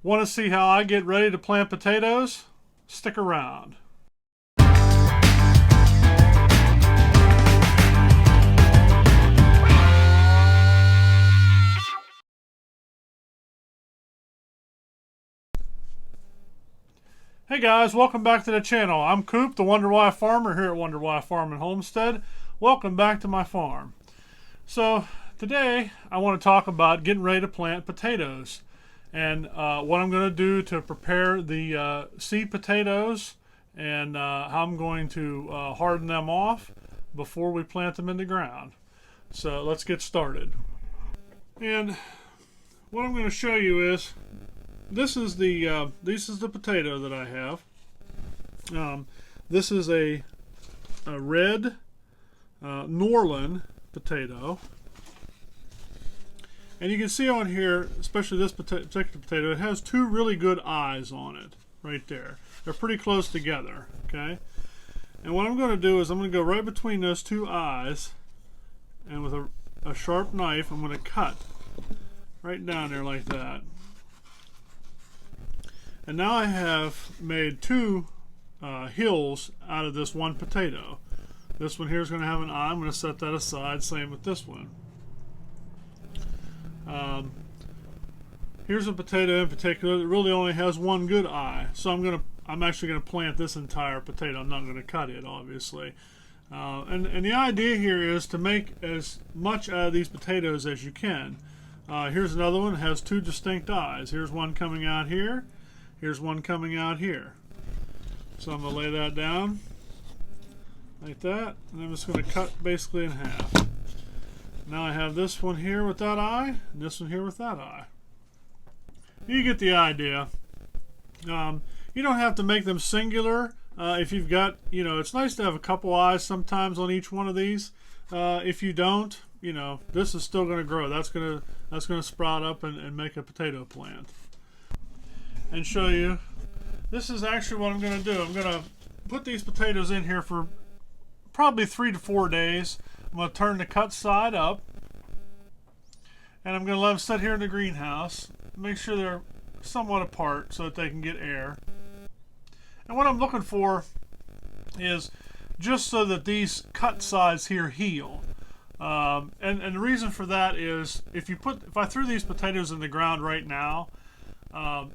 Want to see how I get ready to plant potatoes? Stick around. Hey guys, welcome back to the channel. I'm Coop, the Wonder Why Farmer here at Wonder Why Farm and Homestead. Welcome back to my farm. So today I want to talk about getting ready to plant potatoes and what I'm going to do to prepare the seed potatoes and how I'm going to harden them off before we plant them in the ground. So let's get started. And what I'm going to show you is this is the potato that I have. This is a red Norland potato, and you can see on here, especially this particular potato, it has two really good eyes on it right there. They're pretty close together, okay? And what I'm going to do is I'm going to go right between those two eyes, and with a sharp knife I'm going to cut right down there like that. And now I have made two hills out of this one potato. This one here is going to have an eye. I'm going to set that aside. Same with this one. Here's a potato in particular that really only has one good eye. So I'm actually going to plant this entire potato. I'm not going to cut it, obviously. And the idea here is to make as much out of these potatoes as you can. Here's another one that has two distinct eyes. Here's one coming out here. Here's one coming out here. So I'm going to lay that down like that, and I'm just going to cut basically in half. Now I have this one here with that eye, and this one here with that eye. You get the idea. You don't have to make them singular. If you've got, it's nice to have a couple eyes sometimes on each one of these. If you don't, this is still going to grow. That's going to sprout up and make a potato plant. And show you, this is actually what I'm going to do. I'm going to put these potatoes in here for probably 3 to 4 days. I'm going to turn the cut side up, and I'm going to let them sit here in the greenhouse. Make sure they're somewhat apart so that they can get air. And what I'm looking for is just so that these cut sides here heal. And the reason for that is if I threw these potatoes in the ground right now,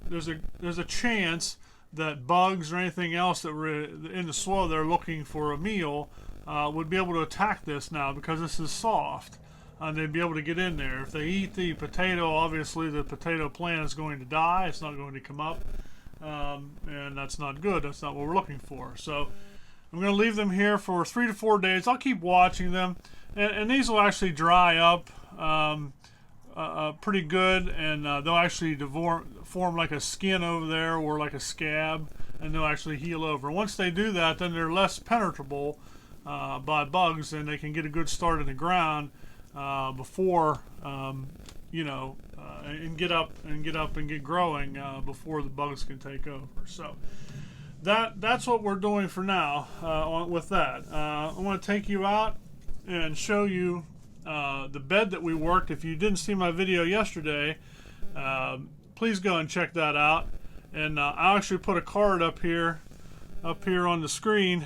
there's a chance that bugs or anything else that were in the soil they're looking for a meal would be able to attack this now because this is soft, and they'd be able to get in there. If they eat the potato, obviously the potato plant is going to die. It's not going to come up, and that's not good. That's not what we're looking for. So I'm going to leave them here for 3 to 4 days. I'll keep watching them, and these will actually dry up pretty good, and they'll actually form like a skin over there or like a scab, and they'll actually heal over. Once they do that, then they're less penetrable by bugs, and they can get a good start in the ground before and get up and get growing before the bugs can take over. So that's what we're doing for now with that. I want to take you out and show you the bed that we worked. If you didn't see my video yesterday, please go and check that out. And I'll actually put a card up here on the screen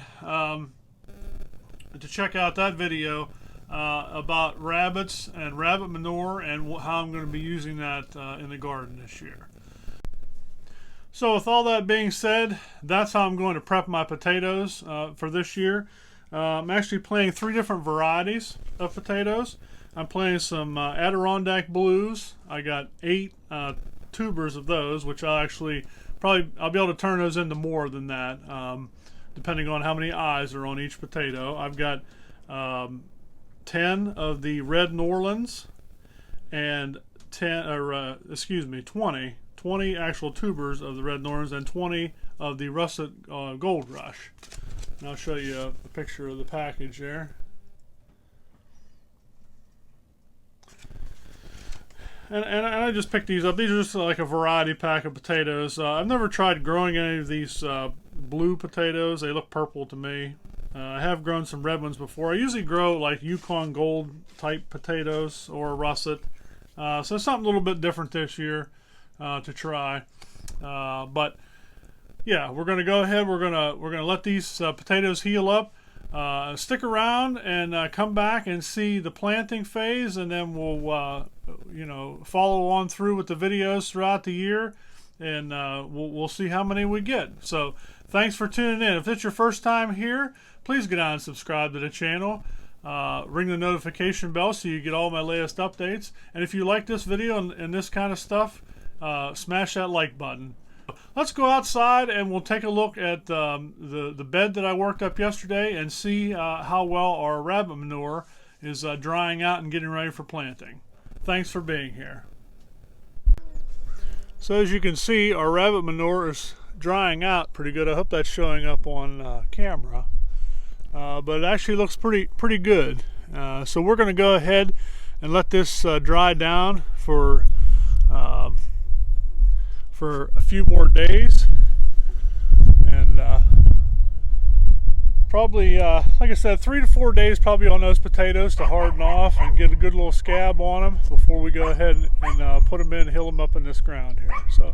to check out that video about rabbits and rabbit manure and how I'm going to be using that in the garden this year. So with all that being said, that's how I'm going to prep my potatoes for this year. I'm actually planting 3 different varieties of potatoes. I'm planting some Adirondack Blues. I got 8 tubers of those, which I'll be able to turn those into more than that, depending on how many eyes are on each potato. I've got 10 of the red Norlands and 20 actual tubers of the red Norlands and 20 of the russet Gold Rush. And I'll show you a picture of the package there. And I just picked these up. These are just like a variety pack of potatoes. I've never tried growing any of these blue potatoes. They look purple to me. I have grown some red ones before. I usually grow like Yukon Gold type potatoes or russet. So something a little bit different this year. to try. But yeah, we're gonna go ahead. We're gonna let these potatoes heal up. Stick around and come back and see the planting phase, and then we'll follow on through with the videos throughout the year, and we'll see how many we get. So thanks for tuning in. If it's your first time here, please get on and subscribe to the channel. Ring the notification bell so you get all my latest updates. And if you like this video and this kind of stuff, smash that like button. Let's go outside and we'll take a look at the bed that I worked up yesterday and see how well our rabbit manure is drying out and getting ready for planting. Thanks for being here. So as you can see, our rabbit manure is drying out pretty good. I hope that's showing up on camera. But it actually looks pretty good. So we're going to go ahead and let this dry down for a few more days, and probably like I said, 3 to 4 days probably on those potatoes to harden off and get a good little scab on them before we go ahead and put them in and hill them up in this ground here. So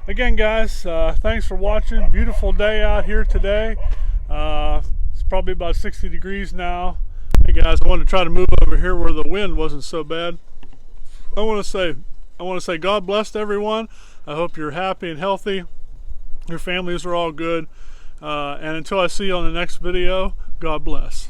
again, guys, thanks for watching. Beautiful day out here today. It's probably about 60 degrees now. Hey guys, I wanted to try to move over here where the wind wasn't so bad. I want to say God bless everyone. I hope you're happy and healthy. Your families are all good. And until I see you on the next video, God bless.